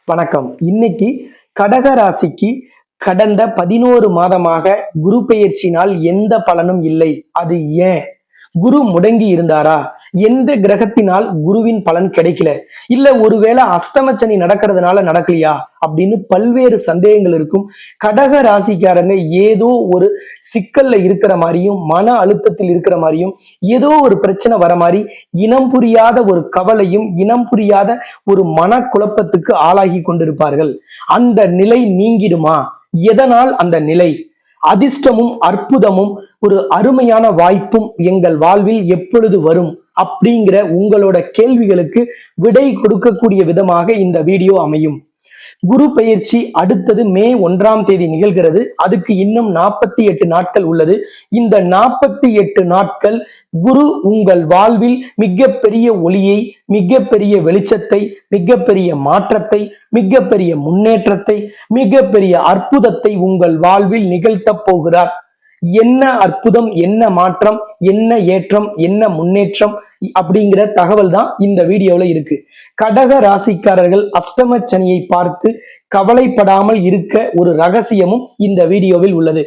வணக்கம். இன்னைக்கு கடக ராசிக்கு கடந்த 11 மாதமாக குரு பெயர்ச்சினால் எந்த பலனும் இல்லை. அது ஏன்? குரு முடங்கி இருந்தாரா? எந்த கிரகத்தினால் குருவின் பலன் கிடைக்கல? இல்ல ஒருவேளை அஷ்டமச்சனி நடக்கிறதுனால நடக்கலையா அப்படின்னு பல்வேறு சந்தேகங்கள் இருக்கும். கடக ராசிக்காரங்க ஏதோ ஒரு சிக்கல்ல இருக்கிற மாதிரியும், மன அழுத்தத்தில் இருக்கிற மாதிரியும், ஏதோ ஒரு பிரச்சனை வர மாதிரி இனம் புரியாத ஒரு கவலையும், இனம் புரியாத ஒரு மன குழப்பத்துக்கு ஆளாகி கொண்டிருப்பார்கள். அந்த நிலை நீங்கிடுமா? எதனால் அந்த நிலை? அதிர்ஷ்டமும் அற்புதமும் ஒரு அருமையான வாய்ப்பும் எங்கள் வாழ்வில் எப்பொழுது வரும் அப்படிங்கிற உங்களோட கேள்விகளுக்கு விடை கொடுக்கக்கூடிய விதமாக இந்த வீடியோ அமையும். குரு பெயர்ச்சி அடுத்தது மே 1ஆம் தேதி நிகழ்கிறது. அதுக்கு இன்னும் 48 நாட்கள் உள்ளது. இந்த 48 நாட்கள் குரு உங்கள் வாழ்வில் மிகப்பெரிய ஒளியை, மிகப்பெரிய வெளிச்சத்தை, மிகப்பெரிய மாற்றத்தை, மிகப்பெரிய முன்னேற்றத்தை, மிகப்பெரிய அற்புதத்தை உங்கள் வாழ்வில் நிகழ்த்த போகிறார். என்ன அற்புதம், என்ன மாற்றம், என்ன ஏற்றம், என்ன முன்னேற்றம் அப்படிங்கிற தகவல் தான் இந்த வீடியோல இருக்கு. கடக ராசிக்காரர்கள் அஷ்டம சனியை பார்த்து கவலைப்படாமல் இருக்க ஒரு ரகசியமும் இந்த வீடியோவில் உள்ளது.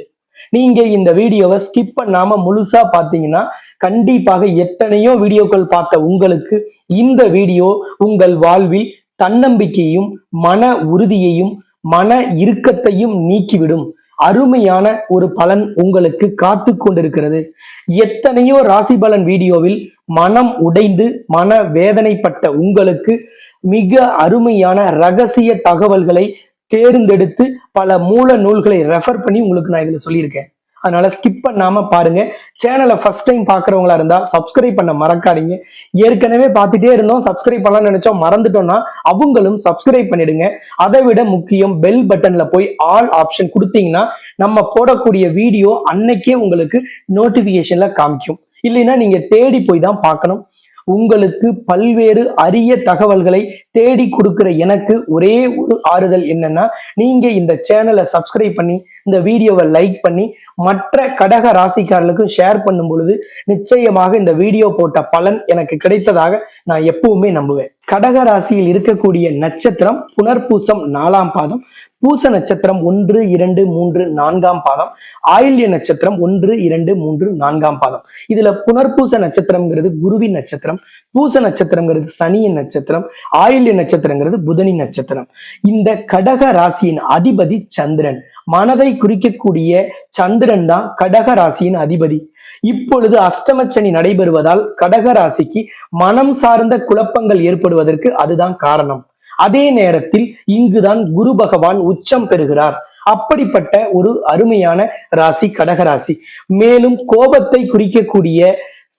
நீங்க இந்த வீடியோவை ஸ்கிப் பண்ணாம முழுசா பார்த்தீங்கன்னா கண்டிப்பாக எத்தனையோ வீடியோக்கள் பார்த்த உங்களுக்கு இந்த வீடியோ உங்கள் வாழ்வில் தன்னம்பிக்கையும், மன உறுதியையும், மன இறுக்கத்தையும் நீக்கிவிடும். அருமையான ஒரு பலன் உங்களுக்கு காத்து கொண்டிருக்கிறது. எத்தனையோ ராசி பலன் வீடியோவில் மனம் உடைந்து மன வேதனைப்பட்ட உங்களுக்கு மிக அருமையான ரகசிய தகவல்களை தேர்ந்தெடுத்து பல மூல நூல்களை ரெஃபர் பண்ணி உங்களுக்கு நான் இதுல சொல்லியிருக்கேன். அதனால ஸ்கிப் பண்ணாம பாருங்க. சேனலை ஃபர்ஸ்ட் டைம் பாக்குறவங்களா இருந்தா சப்ஸ்கிரைப் பண்ண மறக்காதீங்க. ஏற்கனவே பார்த்துட்டே இருந்தோம், சப்ஸ்கிரைப் பண்ணலாம்னு நினைச்சோம் மறந்துட்டோம்னா அவங்களும் சப்ஸ்கிரைப் பண்ணிடுங்க. அதை விட முக்கியம், பெல் பட்டன்ல போய் ஆல் ஆப்ஷன் கொடுத்தீங்கன்னா நம்ம போடக்கூடிய வீடியோ அன்னைக்கே உங்களுக்கு நோட்டிபிகேஷன்ல காமிக்கும். இல்லைன்னா நீங்க தேடி போய் தான் பார்க்கணும். உங்களுக்கு பல்வேறு அரிய தகவல்களை தேடி கொடுக்கிற எனக்கு ஒரே ஒரு ஆறுதல் என்னன்னா, நீங்க இந்த சேனலை சப்ஸ்கிரைப் பண்ணி இந்த வீடியோவை லைக் பண்ணி மற்ற கடக ராசிக்காரர்களுக்கும் ஷேர் பண்ணும் பொழுது நிச்சயமாக இந்த வீடியோ போட்ட பலன் எனக்கு கிடைத்ததாக நான் எப்பவுமே நம்புவேன். கடக ராசியில் இருக்கக்கூடிய நட்சத்திரம் புனர்பூசம் 4ஆம் பாதம், பூச நட்சத்திரம் 1, 2, 3, 4ஆம் பாதம், ஆயில்ய நட்சத்திரம் 1, 2, 3, 4ஆம் பாதம். இதுல புனர்பூச நட்சத்திரம்ங்கிறது குருவின் நட்சத்திரம், பூச நட்சத்திரம்ங்கிறது சனியின் நட்சத்திரம், ஆயில்ய நட்சத்திரங்கிறது புதனின் நட்சத்திரம். இந்த கடக ராசியின் அதிபதி சந்திரன். மனதை குறிக்கக்கூடிய சந்திரன் தான் கடக ராசியின் அதிபதி. இப்பொழுது அஷ்டமச்சனி நடைபெறுவதால் கடக ராசிக்கு மனம் சார்ந்த குழப்பங்கள் ஏற்படுவதற்கு அதுதான் காரணம். அதே நேரத்தில் இங்குதான் குரு பகவான் உச்சம் பெறுகிறார். அப்படிப்பட்ட ஒரு அருமையான ராசி கடகராசி. மேலும் கோபத்தை குறிக்கக்கூடிய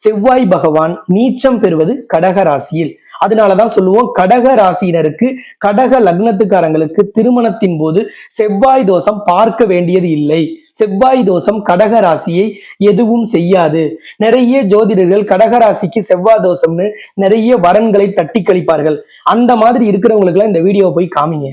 செவ்வாய் பகவான் நீச்சம் பெறுவது கடகராசியில். அதனாலதான் சொல்லுவோம், கடக ராசியினருக்கு, கடக லக்னத்துக்காரங்களுக்கு திருமணத்தின் போது செவ்வாய் தோஷம் பார்க்க வேண்டியது இல்லை. செவ்வாய் தோஷம் கடக ராசியை எதுவும் செய்யாது. நிறைய ஜோதிடர்கள் கடகராசிக்கு செவ்வாய் தோஷம்னு நிறைய வரன்களை தட்டி கழிப்பார்கள். அந்த மாதிரி இருக்கிறவங்களுக்கு எல்லாம் இந்த வீடியோ போய் காமிங்க.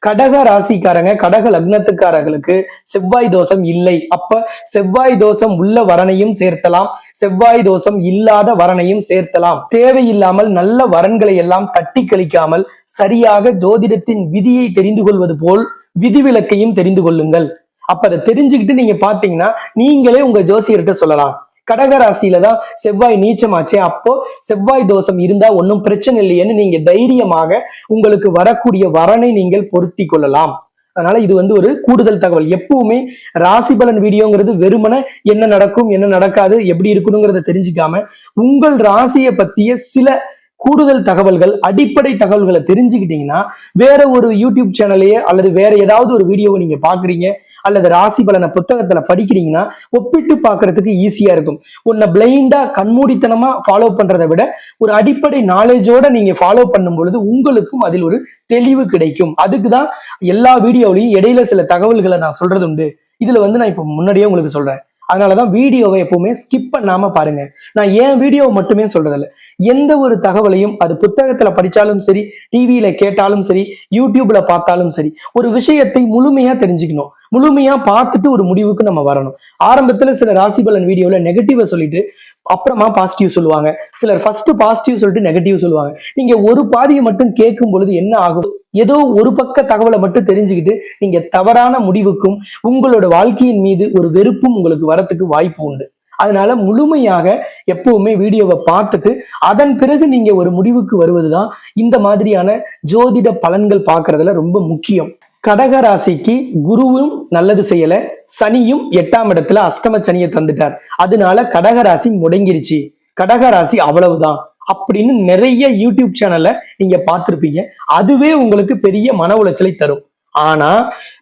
கடக ராசிக்காரங்க, கடக லக்னத்துக்காரர்களுக்கு செவ்வாய் தோஷம் இல்லை. அப்ப செவ்வாய் தோஷம் உள்ள வரனையும் சேர்த்தலாம், செவ்வாய் தோஷம் இல்லாத வரனையும் சேர்த்தலாம். தேவையில்லாமல் நல்ல வரன்களை எல்லாம் தட்டி கழிக்காமல் சரியாக ஜோதிடத்தின் விதியை தெரிந்து கொள்வது போல் விதிவிலக்கையும் தெரிந்து கொள்ளுங்கள். அப்ப அதை தெரிஞ்சுக்கிட்டு நீங்க பாத்தீங்கன்னா நீங்களே உங்க ஜோசியர்கிட்ட சொல்லலாம், கடகராசியில தான் செவ்வாய் நீச்சமாச்சே, அப்போ செவ்வாய் தோஷம் இருந்தா ஒன்னும் பிரச்சனை இல்லையேன்னு நீங்க தைரியமாக உங்களுக்கு வரக்கூடிய வரனை நீங்கள் பொருத்தி கொள்ளலாம். அதனால இது ஒரு கூடுதல் தகவல். எப்பவுமே ராசி பலன் வீடியோங்கிறது வெறுமனே என்ன நடக்கும், என்ன நடக்காது, எப்படி இருக்கணுங்கிறத தெரிஞ்சுக்காம உங்கள் ராசியை பத்திய சில கூடுதல் தகவல்கள், அடிப்படை தகவல்களை தெரிஞ்சுக்கிட்டீங்கன்னா வேற ஒரு யூடியூப் சேனலையே அல்லது வேற ஏதாவது ஒரு வீடியோவை நீங்க பாக்குறீங்க அல்லது ராசி பலனை புத்தகத்துல படிக்கிறீங்கன்னா ஒப்பிட்டு பாக்குறதுக்கு ஈஸியா இருக்கும். உன்னை பிளைண்டா கண்மூடித்தனமா ஃபாலோ பண்றதை விட ஒரு அடிப்படை நாலேஜோட நீங்க ஃபாலோ பண்ணும் பொழுது உங்களுக்கும் அதில் ஒரு தெளிவு கிடைக்கும். அதுக்குதான் எல்லா வீடியோவிலையும் இடையில சில தகவல்களை நான் சொல்றது உண்டு. இதுல நான் இப்ப முன்னாடியே உங்களுக்கு சொல்றேன். அதனாலதான் வீடியோவை எப்பவுமே ஸ்கிப் பண்ணாம பாருங்க. நான் ஏன் வீடியோவை மட்டுமே சொல்றதில்ல, எந்த ஒரு தகவலையும் அது புத்தகத்துல படிச்சாலும் சரி, டிவியில கேட்டாலும் சரி, யூடியூப்ல பார்த்தாலும் சரி, ஒரு விஷயத்தை முழுமையா தெரிஞ்சுக்கணும். முழுமையா பார்த்துட்டு ஒரு முடிவுக்கு நம்ம வரணும். ஆரம்பத்துல சில ராசி பலன் வீடியோல நெகட்டிவா சொல்லிட்டு அப்புறமா பாசிட்டிவ் சொல்லுவாங்க. சிலர் ஃபர்ஸ்ட் பாசிட்டிவ் சொல்லிட்டு நெகட்டிவ் சொல்லுவாங்க. நீங்க ஒரு பாதியை மட்டும் கேட்கும் பொழுது என்ன ஆகும்? ஏதோ ஒரு பக்க தகவலை மட்டும் தெரிஞ்சுக்கிட்டு நீங்க தவறான முடிவுக்கும் உங்களோட வாழ்க்கையின் மீது ஒரு வெறுப்பும் உங்களுக்கு வரத்துக்கு வாய்ப்பு உண்டு. அதனால முழுமையாக எப்பவுமே வீடியோவை பார்த்துட்டு அதன் பிறகு நீங்க ஒரு முடிவுக்கு வருவதுதான் இந்த மாதிரியான ஜோதிட பலன்கள் பார்க்கறதுல ரொம்ப முக்கியம். கடக ராசிக்கு குருவும் நல்லது செய்யல, சனியும் 8ஆம் இடத்துல அஷ்டம சனியை தந்துட்டார். அதனால கடக ராசி முடங்கிருச்சு, கடக ராசி அவ்வளவுதான் அப்படின்னு நிறைய யூடியூப் சேனல்ல நீங்க பார்த்திருப்பீங்க. அதுவே உங்களுக்கு பெரிய மன உளைச்சலை தரும். ஆனா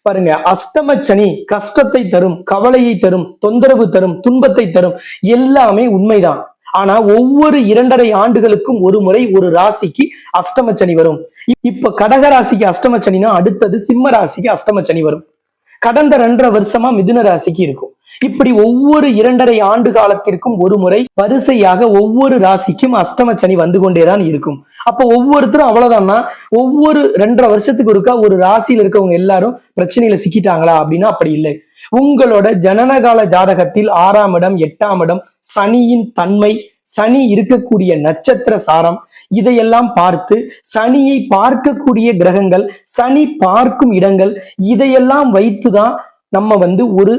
பாருங்க, அஷ்டம சனி கஷ்டத்தை தரும், கவலையை தரும், தொந்தரவு தரும், துன்பத்தை தரும், எல்லாமே உண்மைதான். ஆனா ஒவ்வொரு 2.5 ஆண்டுகளுக்கும் ஒரு முறை ஒரு ராசிக்கு அஷ்டம சனி வரும். இப்ப கடக ராசிக்கு அஷ்டம சனினா அடுத்தது சிம்ம ராசிக்கு அஷ்டம சனி வரும். கடந்த 2.5 வருஷமா மிதுன ராசிக்கு இருக்கும். இப்படி ஒவ்வொரு 2.5 ஆண்டு காலத்திற்கும் ஒரு முறை வரிசையாக ஒவ்வொரு ராசிக்கும் அஷ்டம சனி வந்து கொண்டேதான் இருக்கும். அப்போ ஒவ்வொருத்தரும் அவ்வளவுதான்னா ஒவ்வொரு 2.5 வருஷத்துக்கு ஒருக்கா ஒரு ராசியில இருக்கவங்க எல்லாரும் பிரச்சனையில சிக்கிட்டாங்களா அப்படின்னா அப்படி இல்லை. உங்களோட ஜனனகால ஜாதகத்தில் 6ஆம் இடம், 8ஆம் இடம், சனியின் தன்மை, சனி இருக்கக்கூடிய நட்சத்திர சாரம், இதையெல்லாம் பார்த்து சனியை பார்க்கக்கூடிய கிரகங்கள், சனி பார்க்கும் இடங்கள், இதையெல்லாம் வைத்துதான் நம்ம ஒரு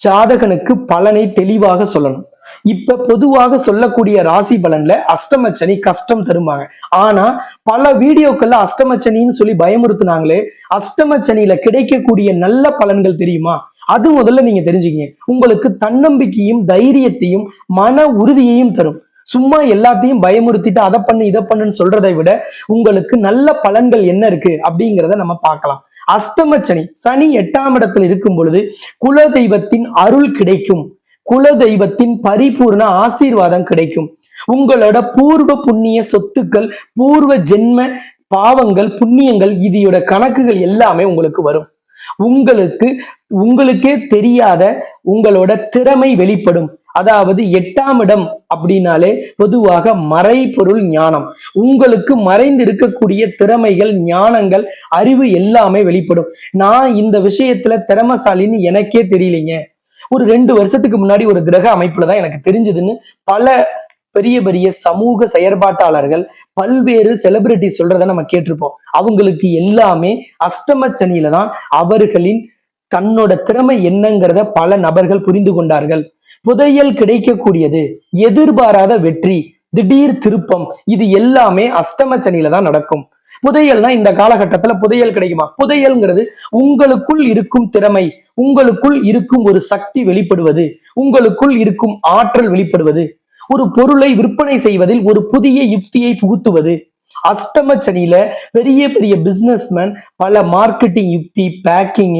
ஜாதகனுக்கு பலனை தெளிவாக சொல்லணும். இப்ப பொதுவாக சொல்லக்கூடிய ராசி பலன்ல அஷ்டம சனி கஷ்டம் தருவாங்க. ஆனா பல வீடியோக்கள்ல அஷ்டம சனின்னு சொல்லி பயமுறுத்துனாங்களே, அஷ்டம சனியில கிடைக்கக்கூடிய நல்ல பலன்கள் தெரியுமா? அது முதல்ல நீங்க தெரிஞ்சுக்கீங்க. உங்களுக்கு தன்னம்பிக்கையும் தைரியத்தையும் மன உறுதியையும் தரும். சும்மா எல்லாத்தையும் பயமுறுத்திட்டு அதை பண்ணு இதை பண்ணுன்னு சொல்றதை விட உங்களுக்கு நல்ல பலன்கள் என்ன இருக்கு அப்படிங்கிறத நம்ம பார்க்கலாம். அஷ்டம சனி, சனி 8ஆம் இடத்துல இருக்கும் பொழுது குல தெய்வத்தின் அருள் கிடைக்கும், குல தெய்வத்தின் பரிபூர்ண ஆசீர்வாதம் கிடைக்கும். உங்களோட பூர்வ புண்ணிய சொத்துக்கள், பூர்வ ஜென்ம பாவங்கள், புண்ணியங்கள், இதோட கணக்குகள் எல்லாமே உங்களுக்கு வரும். உங்களுக்கே தெரியாத உங்களோட திறமை வெளிப்படும். அதாவது 8ஆம் இடம் அப்படின்னாலே பொதுவாக மறைபொருள் ஞானம். உங்களுக்கு மறைந்து இருக்கக்கூடிய திறமைகள், ஞானங்கள், அறிவு எல்லாமே வெளிப்படும். நான் இந்த விஷயத்துல திறமைசாலின்னு எனக்கே தெரியலைங்க, ஒரு 2 வருஷத்துக்கு முன்னாடி ஒரு கிரக அமைப்புலதான் எனக்கு தெரிஞ்சதுன்னு பல பெரிய பெரிய சமூக செயற்பாட்டாளர்கள், பல்வேறு செலிபிரிட்டி சொல்றதை நம்ம கேட்டிருப்போம். அவங்களுக்கு எல்லாமே அஷ்டம சனியில தான் அவர்களின் தன்னோட திறமை என்னங்கிறத பல நபர்கள் புரிந்து கொண்டார்கள். புதையல் கிடைக்கக்கூடியது, எதிர்பாராத வெற்றி, திடீர் திருப்பம், இது எல்லாமே அஷ்டம சனியில தான் நடக்கும். புதையல்னா இந்த காலகட்டத்துல புதையல் கிடைக்குமா? புதையல்ங்கிறது உங்களுக்குள் இருக்கும் திறமை, உங்களுக்குள் இருக்கும் ஒரு சக்தி வெளிப்படுவது, உங்களுக்குள் இருக்கும் ஆற்றல் வெளிப்படுவது, ஒரு பொருளை விற்பனை செய்வதில் ஒரு புதிய யுக்தியை புகுத்துவது. அஷ்டம சனியில பெரிய பெரிய பிசினஸ்மேன் பல மார்க்கெட்டிங் யுக்தி, பேக்கிங்,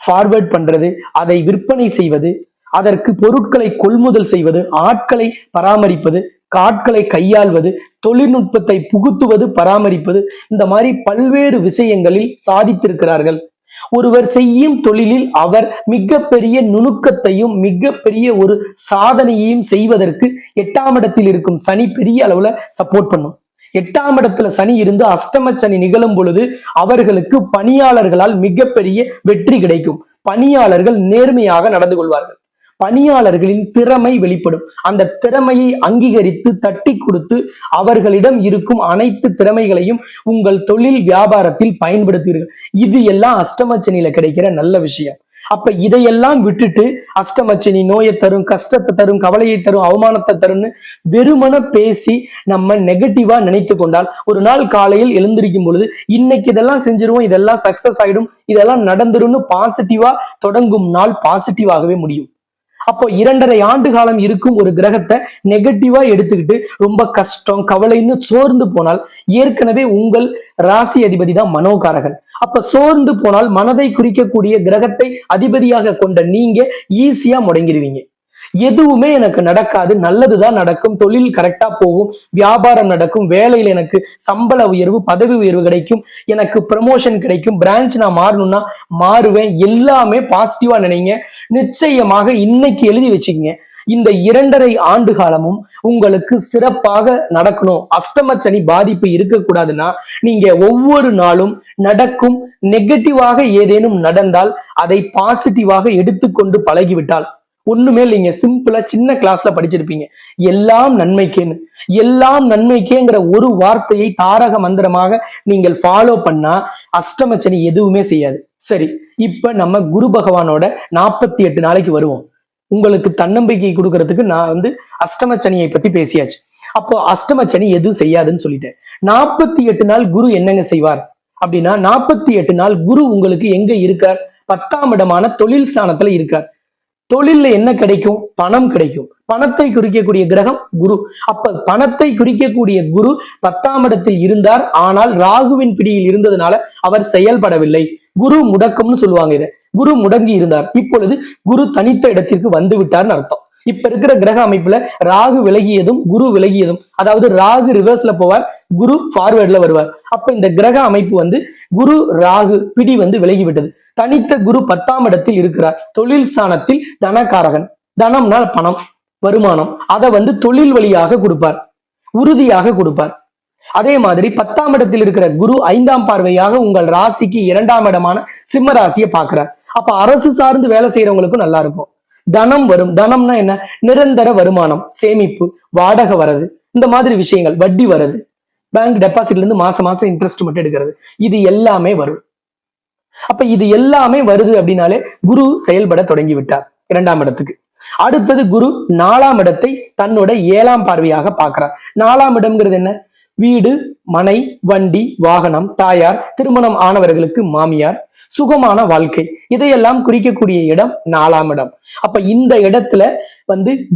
ஃபார்வர்ட் பண்றது, அதை விற்பனை செய்வது, அதற்கு பொருட்களை கொள்முதல் செய்வது, ஆட்களை பராமரிப்பது, ஆட்களை கையாள்வது, தொழில்நுட்பத்தை புகுத்துவது, பராமரிப்பது, இந்த மாதிரி பல்வேறு விஷயங்களில் சாதித்திருக்கிறார்கள். ஒருவர் செய்யும் தொழிலில் அவர் மிகப்பெரிய நுணுக்கத்தையும் மிகப்பெரிய ஒரு சாதனையையும் செய்வதற்கு 8ஆம் இடத்தில் இருக்கும் சனி பெரிய அளவுல சப்போர்ட் பண்ணும். 8ஆம் இடத்துல சனி இருந்து அஷ்டம சனி நிகழும் பொழுது அவர்களுக்கு பணியாளர்களால் மிகப்பெரிய வெற்றி கிடைக்கும். பணியாளர்கள் நேர்மையாக நடந்து கொள்வார்கள். பணியாளர்களின் திறமை வெளிப்படும். அந்த திறமையை அங்கீகரித்து தட்டி கொடுத்து அவர்களிடம் இருக்கும் அனைத்து திறமைகளையும் உங்கள் தொழில் வியாபாரத்தில் பயன்படுத்துவீர்கள். இது எல்லாம் அஷ்டம சனியில கிடைக்கிற நல்ல விஷயம். அப்ப இதையெல்லாம் விட்டுட்டு அஷ்டமச்சனி நோயை தரும், கஷ்டத்தை தரும், கவலையை தரும், அவமானத்தை தரும்னு வெறுமன பேசி நம்ம நெகட்டிவா நினைத்து கொண்டால் ஒரு நாள் காலையில் எழுந்திருக்கும் பொழுது இன்னைக்கு இதெல்லாம் செஞ்சிருவோம், இதெல்லாம் சக்சஸ் ஆயிடும், இதெல்லாம் நடந்துரும்னு பாசிட்டிவா தொடங்கும் நாள் பாசிட்டிவாகவே முடியும். அப்போ 2.5 ஆண்டு காலம் இருக்கும் ஒரு கிரகத்தை நெகட்டிவா எடுத்துக்கிட்டு ரொம்ப கஷ்டம் கவலைன்னு சோர்ந்து போனால், ஏற்கனவே உங்கள் ராசி அதிபதி தான் மனோகாரகன். அப்ப சோர்ந்து போனால் மனதை குறிக்கக்கூடிய கிரகத்தை அதிபதியாக கொண்ட நீங்க ஈஸியா முடங்கிடுவீங்க. எதுவுமே எனக்கு நடக்காது, நல்லதுதான் நடக்கும், தொழில் கரெக்டா போகும், வியாபாரம் நடக்கும், வேலையில் எனக்கு சம்பள உயர்வு, பதவி உயர்வு கிடைக்கும், எனக்கு ப்ரமோஷன் கிடைக்கும், பிரான்ச் நான் மாறணும்னா மாறுவேன், எல்லாமே பாசிட்டிவா நினைங்க. நிச்சயமாக இன்னைக்கு எழுதி வச்சுக்கங்க, இந்த 2.5 ஆண்டு காலமும் உங்களுக்கு சிறப்பாக நடக்கணும், அஷ்டம சனி பாதிப்பு இருக்கக்கூடாதுன்னா நீங்க ஒவ்வொரு நாளும் நடக்கும் நெகட்டிவாக ஏதேனும் நடந்தால் அதை பாசிட்டிவாக எடுத்துக்கொண்டு பழகிவிட்டால் ஒண்ணுமே இல்லைங்க, சிம்பிளா சின்ன கிளாஸ்ல படிச்சிருப்பீங்க. எல்லாம் நன்மைக்கேன்னு. எல்லாம் நன்மைக்கேங்கிற ஒரு வார்த்தையை தாரக மந்திரமாக நீங்கள் ஃபாலோ பண்ணா அஷ்டமச்சனி எதுவுமே செய்யாது. சரி, இப்ப நம்ம குரு பகவானோட 48 நாளைக்கு வருவோம். உங்களுக்கு தன்னம்பிக்கை கொடுக்கறதுக்கு நான் அஷ்டமச்சனியை பத்தி பேசியாச்சு. அப்போ அஷ்டமச்சனி எதுவும் செய்யாதுன்னு சொல்லிட்டேன். 48 நாள் குரு என்னங்க செய்வார் அப்படின்னா, 48 நாள் குரு உங்களுக்கு எங்க இருக்கார்? 10ஆம் இடமான தொழில் ஸ்தானத்துல இருக்கார். தொழில்ல என்ன கிடைக்கும்? பணம் கிடைக்கும். பணத்தை குறிக்கக்கூடிய கிரகம் குரு. அப்ப பணத்தை குறிக்கக்கூடிய குரு 10ஆம் இடத்தில் இருந்தார். ஆனால் ராகுவின் பிடியில் இருந்ததுனால அவர் செயல்படவில்லை. குரு முடக்கம்னு சொல்லுவாங்க இதை. குரு முடங்கி இருந்தார். இப்பொழுது குரு தனித்த இடத்திற்கு வந்து விட்டார்னு அர்த்தம். இப்ப இருக்கிற கிரக அமைப்புல ராகு விலகியதும் குரு விலகியதும், அதாவது ராகு ரிவர்ஸ்ல போவார், குரு ஃபார்வர்ட்ல வருவார். அப்ப இந்த கிரக அமைப்பு குரு ராகு பிடி விலகி விட்டது. தனித்த குரு 10ஆம் இடத்தில் இருக்கிறார். தொழில் ஸ்தானத்தில் தனகாரகன். தனம்னா பணம், வருமானம். அதை தொழில் வழியாக கொடுப்பார், உறுதியாக கொடுப்பார். அதே மாதிரி 10ஆம் இடத்தில் இருக்கிற குரு 5ஆம் பார்வையாக உங்கள் ராசிக்கு 2ஆம் இடமான சிம்ம ராசியை பார்க்கிறார். அப்ப அரசு சார்ந்து வேலை செய்யறவங்களுக்கும் நல்லா இருக்கும். தனம் வரும். தனம்னா என்ன? நிரந்தர வருமானம், சேமிப்பு, வாடகை வரது, இந்த மாதிரி விஷயங்கள், வட்டி வரது, பேங்க் டெபாசிட்ல இருந்து மாசம் மாசம் இன்ட்ரெஸ்ட் மட்டும் எடுக்கிறது, இது எல்லாமே வரும். அப்ப இது எல்லாமே வருது அப்படின்னாலே குரு செயல்பட தொடங்கி விட்டார் 2ஆம் இடத்துக்கு. அடுத்தது குரு 4ஆம் இடத்தை தன்னோட 7ஆம் பார்வையாக பார்க்கிறார். 4ஆம் இடம்ங்கிறது என்ன? வீடு, மனை, வண்டி, வாகனம், தாயார், திருமணம் ஆனவர்களுக்கு மாமியார், சுகமான வாழ்க்கை, இதையெல்லாம் குறிக்கக்கூடிய இடம் 4ஆம் இடம். அப்ப இந்த இடத்துல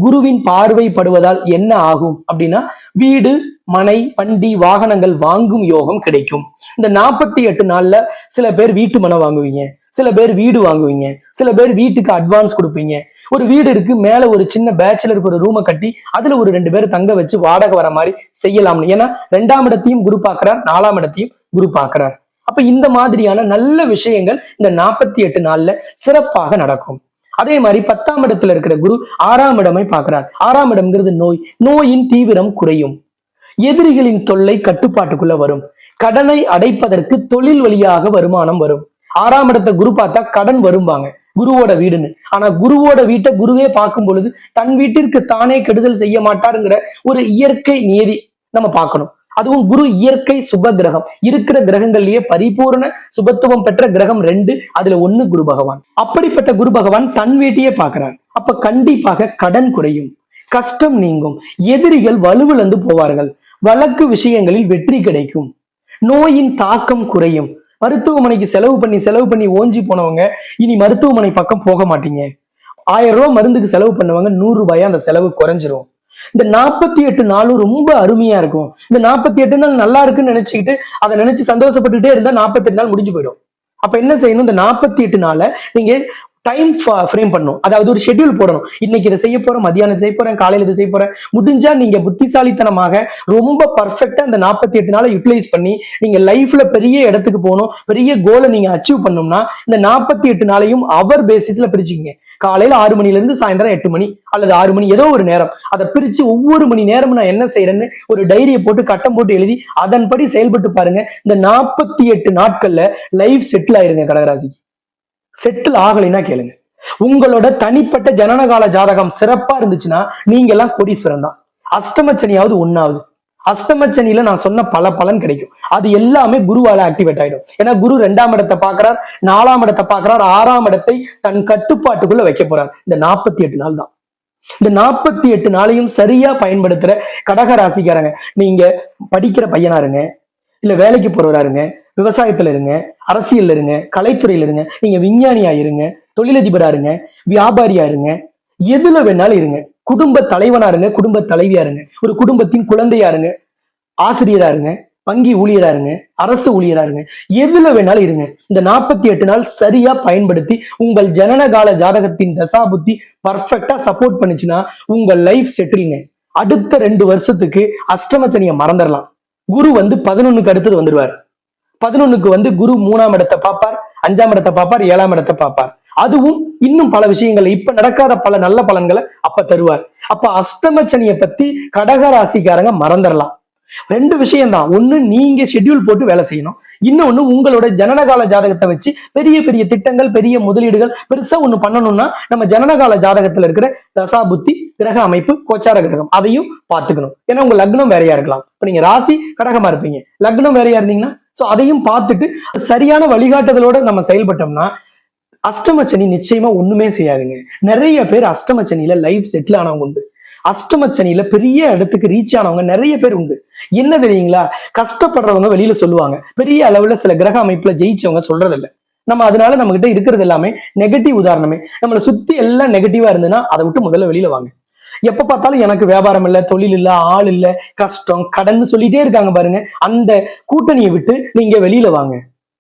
குருவின் பார்வை படுவதால் என்ன ஆகும் அப்படின்னா, வீடு, மனை, வண்டி, வாகனங்கள் வாங்கும் யோகம் கிடைக்கும். இந்த 48 நாள்ல சில பேர் வீட்டு மனை வாங்குவீங்க, சில பேர் வீடு வாங்குவீங்க, சில பேர் வீட்டுக்கு அட்வான்ஸ் கொடுப்பீங்க. ஒரு வீடு இருக்கு, மேல ஒரு சின்ன பேச்சுலருக்கு ஒரு ரூமை கட்டி அதுல ஒரு 2 பேர் தங்க வச்சு வாடகை வர மாதிரி செய்யலாம்னு. ஏன்னா 2ஆம் இடத்தையும் குரு பார்க்கிறார், 4ஆம் இடத்தையும் குரு பார்க்கிறார். அப்ப இந்த மாதிரியான நல்ல விஷயங்கள் இந்த 48 நாள்ல சிறப்பாக நடக்கும். அதே மாதிரி 10ஆம் இடத்துல இருக்கிற குரு 6ஆம் இடமை பார்க்கிறார். 6ஆம் இடம்ங்கிறது நோய். நோயின் தீவிரம் குறையும். எதிரிகளின் தொல்லை கட்டுப்பாட்டுக்குள்ள வரும். கடனை அடைப்பதற்கு தொழில் வழியாக வருமானம் வரும். 6ஆம் இடத்தை குரு பார்த்தா கடன் வரும்பாங்க, குருவோட வீடுன்னு. ஆனா குருவோட வீட்டை குருவே பார்க்கும் பொழுது தன் வீட்டிற்கு தானே கெடுதல் செய்ய மாட்டாருங்கிற ஒரு இயற்கை நியதி நம்ம பார்க்கணும். அதுவும் குரு இயற்கை சுப கிரகம். இருக்கிற கிரகங்கள்லயே பரிபூர்ண சுபத்துவம் பெற்ற கிரகம் 2, அதுல 1 குரு பகவான். அப்படிப்பட்ட குரு பகவான் தன் வீட்டையே பார்க்கிறார். அப்ப கண்டிப்பாக கடன் குறையும், கஷ்டம் நீங்கும், எதிரிகள் வலுவிழந்து போவார்கள், வழக்கு விஷயங்களில் வெற்றி கிடைக்கும், நோயின் தாக்கம் குறையும். மருத்துவமனைக்கு செலவு பண்ணி ஓஞ்சி போனவங்க இனி மருத்துவமனை பக்கம் போக மாட்டீங்க. 1000 ரூபாய் மருந்துக்கு செலவு பண்ணுவாங்க, 100 ரூபாயா அந்த செலவு குறைஞ்சிரும். இந்த 48 நாளும் ரொம்ப அருமையா இருக்கும். இந்த 48 நாள் நல்லா இருக்குன்னு நினைச்சுக்கிட்டு அதை நினைச்சு சந்தோஷப்பட்டுட்டே இருந்தா 48 நாள் முடிஞ்சு போயிடும். அப்ப என்ன செய்யணும்? இந்த 48 நாளை நீங்க டைம் ஃப்ரேம் பண்ணும். அதாவது ஒரு ஷெட்யூல் போடணும். இன்னைக்கு இதை செய்ய போறேன், மதியானம் செய்ய போறேன், காலையில இதை செய்ய போறேன். முடிஞ்சா நீங்க புத்திசாலித்தனமாக ரொம்ப பர்ஃபெக்டா இந்த 48 நாளை யூட்டிலைஸ் பண்ணி நீங்க லைஃப்ல பெரிய இடத்துக்கு போகணும், பெரிய கோலை நீங்க அச்சீவ் பண்ணணும்னா இந்த 48 நாளையும் அவர் பேசிஸ்ல பிரிச்சுக்கீங்க. காலையில 6 மணில இருந்து சாயந்தரம் 8 மணி அல்லது 6 மணி, ஏதோ ஒரு நேரம் அதை பிரிச்சு ஒவ்வொரு மணி நேரம் நான் என்ன செய்யறேன்னு ஒரு டைரியை போட்டு கட்டம் போட்டு எழுதி அதன்படி செயல்பட்டு பாருங்க. இந்த 48 நாட்கள்ல லைஃப் செட்டில் ஆயிருங்க. கடகராசிக்கு செட்டில் ஆகலைன்னா கேளுங்க. உங்களோட தனிப்பட்ட ஜனனகால ஜாதகம் சிறப்பா இருந்துச்சுன்னா நீங்க எல்லாம் கோடீஸ்வரன் தான். அஷ்டமச்சனியாவது ஒன்னாவது. அஷ்டமச்சனியில நான் சொன்ன பல பலன் கிடைக்கும். அது எல்லாமே குருவால ஆக்டிவேட் ஆயிடும். ஏன்னா குரு 2ஆம் இடத்தை பார்க்கிறார், 4ஆம் இடத்தை பார்க்கிறார், 6ஆம் இடத்தை தன் கட்டுப்பாட்டுக்குள்ள வைக்க போறார். இந்த 48 நாள் தான். இந்த 48 நாளையும் சரியா பயன்படுத்துற கடக ராசிக்காரங்க, நீங்க படிக்கிற பையனா இருங்க, இல்ல வேலைக்கு போறவரா இருங்க, விவசாயத்துல இருங்க, அரசியல்ல இருங்க, கலைத்துறையில இருங்க, நீங்க விஞ்ஞானியா இருங்க, தொழிலதிபரா இருங்க, வியாபாரியா இருங்க, எதுல வேணாலும் இருங்க, குடும்ப தலைவனா இருங்க, குடும்ப தலைவியா இருங்க, ஒரு குடும்பத்தின் குழந்தையா இருங்க, ஆசிரியரா இருங்க, வங்கி ஊழியரா இருங்க, அரசு ஊழியரா இருங்க, எதுல வேணாலும் இருங்க. இந்த 48 நாள் சரியா பயன்படுத்தி உங்கள் ஜனனகால ஜாதகத்தின் தசா புத்தி பர்ஃபெக்டா சப்போர்ட் பண்ணுச்சுன்னா உங்க லைஃப் செட்டில்ங்க. அடுத்த 2 வருஷத்துக்கு அஷ்டமச்சனியை மறந்துடலாம். குரு 11க்கு அடுத்தது வந்துருவார். 11க்கு குரு 3ஆம் இடத்தை பார்ப்பார், 5ஆம் இடத்தை பார்ப்பார், 7ஆம் இடத்தை பார்ப்பார். அதுவும் இன்னும் பல விஷயங்கள், இப்ப நடக்காத பல நல்ல பலன்களை அப்ப தருவார். அப்ப அஷ்டமச்சனியை பத்தி கடக ராசிக்காரங்க மறந்துடலாம். 2 விஷயம் தான். ஒண்ணு, நீங்க ஷெட்யூல் போட்டு வேலை செய்யணும். இன்னொன்னு உங்களோட ஜனனகால ஜாதகத்தை வச்சு பெரிய பெரிய திட்டங்கள், பெரிய முதலீடுகள் பெருசா ஒண்ணு பண்ணணும்னா நம்ம ஜனனகால ஜாதகத்துல இருக்கிற தசா புத்தி, கிரக அமைப்பு, கோச்சார கிரகம் அதையும் பார்த்துக்கணும். ஏன்னா உங்க லக்னம் வேறையா இருக்கலாம். இப்ப நீங்க ராசி கடகமா இருப்பீங்க, லக்னம் வேறையா இருந்தீங்கன்னா சோ அதையும் பார்த்துட்டு சரியான வழிகாட்டுதலோட நம்ம செயல்பட்டோம்னா அஷ்டம சனி நிச்சயமா ஒண்ணுமே செய்யாதுங்க. நிறைய பேர் அஷ்டம சனியில லைஃப் செட்டில் ஆனவங்க உண்டு. அஷ்டம சனியில பெரிய இடத்துக்கு ரீச் ஆனவங்க நிறைய பேர் உண்டு. என்ன தெரியுங்களா, கஷ்டப்படுறவங்க வெளியில சொல்லுவாங்க, பெரிய அளவுல சில கிரக அமைப்புல ஜெயிச்சவங்க சொல்றதில்ல. நம்ம அதனால நம்ம கிட்ட இருக்கிறது எல்லாமே நெகட்டிவ் உதாரணமே. நம்மளை சுத்தி எல்லாம் நெகட்டிவா இருந்ததுன்னா அதை விட்டு முதல்ல வெளியில வாங்க. எப்ப பார்த்தாலும் எனக்கு வியாபாரம் இல்ல, தொழில் இல்ல, ஆள் இல்ல, கஷ்டம், கடன் சொல்லிட்டே இருக்காங்க பாருங்க, அந்த கூட்டணியை விட்டு நீங்க வெளியில வாங்க.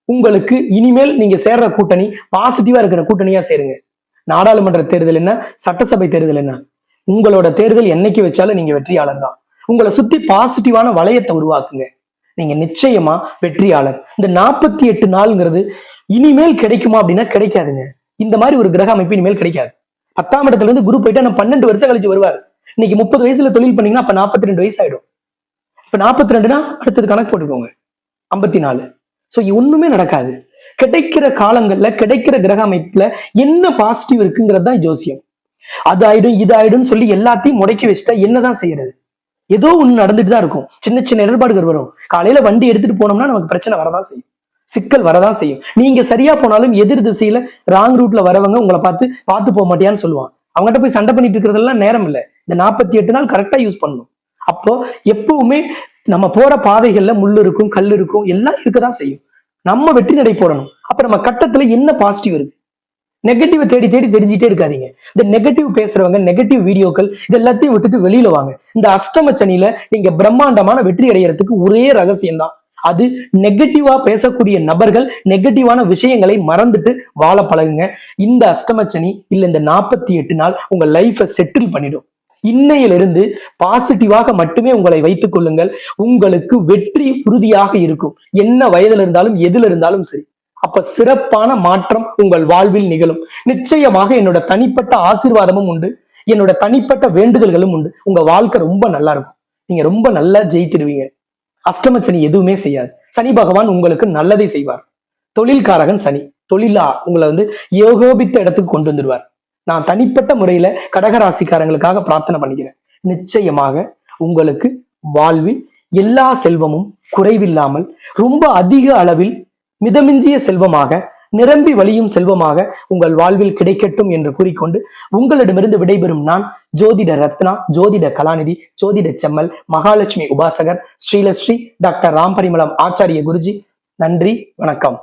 உங்களுக்கு இனிமேல் நீங்க சேர்ற கூட்டணி பாசிட்டிவா இருக்கிற கூட்டணியா சேருங்க. நாடாளுமன்ற தேர்தல் என்ன, சட்டசபை தேர்தல் என்ன, உங்களோட தேர்தல் என்னைக்கு வச்சாலும் நீங்க வெற்றியாளர் தான். உங்களை சுத்தி பாசிட்டிவான வளையத்தை உருவாக்குங்க, நீங்க நிச்சயமா வெற்றியாளர். இந்த 48 நாள்ங்கிறது இனிமேல் கிடைக்குமா அப்படின்னா கிடைக்காதுங்க. இந்த மாதிரி ஒரு கிரக அமைப்பு இனிமேல் கிடைக்காது. 10ஆம் இடத்துல இருந்து குரு போயிட்டு நம்ம 12 வருஷம் கழிச்சு வருவார். இன்னைக்கு 30 வயசுல தொழில் பண்ணீங்கன்னா அப்ப 42 வயசு ஆயிடும். இப்ப 42னா அடுத்தது கணக்கு போட்டுக்கோங்க, 54. சோ ஒண்ணுமே நடக்காது. கிடைக்கிற காலங்கள்ல கிடைக்கிற கிரக அமைப்புல என்ன பாசிட்டிவ் இருக்குங்கிறது தான் ஜோசியம். அது ஆயிடும் இது ஆயிடும் சொல்லி எல்லாத்தையும் முடக்கி வச்சுட்டா என்னதான் செய்யறது? ஏதோ ஒண்ணு நடந்துட்டு தான் இருக்கும். சின்ன சின்ன இடர்பாடுகள் வரும். காலையில வண்டி எடுத்துட்டு போனோம்னா நமக்கு பிரச்சனை வரதான் செய்யும், சிக்கல் வரதான் செய்யும். நீங்க சரியா போனாலும் எதிர் திசையில ராங் ரூட்ல வரவங்க உங்களை பார்த்து போக மாட்டியான்னு சொல்லுவான். அவங்ககிட்ட போய் சண்டை பண்ணிட்டு இருக்கிறதெல்லாம் நேரம் இல்லை. இந்த 48 நாள் கரெக்டா யூஸ் பண்ணணும். அப்போ எப்பவுமே நம்ம போற பாதைகள்ல முள் இருக்கும், கல் இருக்கும், எல்லாம் இருக்கதான் செய்யும். நம்ம வெற்றி நடை போடணும். அப்ப நம்ம கட்டத்துல என்ன பாசிட்டிவ் இருக்கு? நெகட்டிவ் தேடி தேடி தெரிஞ்சுட்டே இருக்காதீங்க. இந்த நெகட்டிவ் பேசுறவங்க, நெகட்டிவ் வீடியோக்கள் இது எல்லாத்தையும் விட்டுட்டு வெளியில வாங்க. இந்த அஷ்டம சனியில நீங்க பிரம்மாண்டமான வெற்றி அடைகிறதுக்கு ஒரே ரகசியம் தான். அது நெகட்டிவா பேசக்கூடிய நபர்கள், நெகட்டிவான விஷயங்களை மறந்துட்டு வாழ பழகுங்க. இந்த அஷ்டம சனி இல்ல இந்த 48 நாள் உங்க லைஃபை செட்டில் பண்ணிடும். இன்னையிலிருந்து பாசிட்டிவாக மட்டுமே உங்களை வைத்துக் கொள்ளுங்கள். உங்களுக்கு வெற்றி உறுதியாக இருக்கும். என்ன வயதுல இருந்தாலும் எதுல இருந்தாலும் சரி. அப்ப சிறப்பான மாற்றம் உங்கள் வாழ்வில் நிகழும். நிச்சயமாக என்னோட தனிப்பட்ட ஆசீர்வாதமும் உண்டு, என்னோட தனிப்பட்ட வேண்டுதல்களும் உண்டு. உங்க வாழ்க்கை ரொம்ப நல்லா இருக்கும். நீங்க ரொம்ப நல்லா ஜெயித்திடுவீங்க. அஷ்டம சனி எதுவுமே செய்யாது. சனி பகவான் உங்களுக்கு நல்லதை செய்வார். தொழில்காரகன் சனி, தொழிலா உங்களை ஏகோபித்த இடத்துக்கு கொண்டு வந்துடுவார். நான் தனிப்பட்ட முறையில கடகராசிக்காரங்களுக்காக பிரார்த்தனை பண்ணிக்கிறேன். நிச்சயமாக உங்களுக்கு வாழ்வில் எல்லா செல்வமும் குறைவில்லாமல் ரொம்ப அதிக அளவில் மிதமிஞ்சிய செல்வமாக, நிரம்பி வழியும் செல்வமாக உங்கள் வாழ்வில் கிடைக்கட்டும் என்று கூறிக்கொண்டு உங்களிடமிருந்து விடைபெறும் நான் ஜோதிட ரத்னா, ஜோதிட கலாநிதி, ஜோதிட செம்மல், மகாலட்சுமி உபாசகர், ஸ்ரீலஸ்ரீ டாக்டர் ராம்பரிமளம் ஆச்சாரிய குருஜி. நன்றி, வணக்கம்.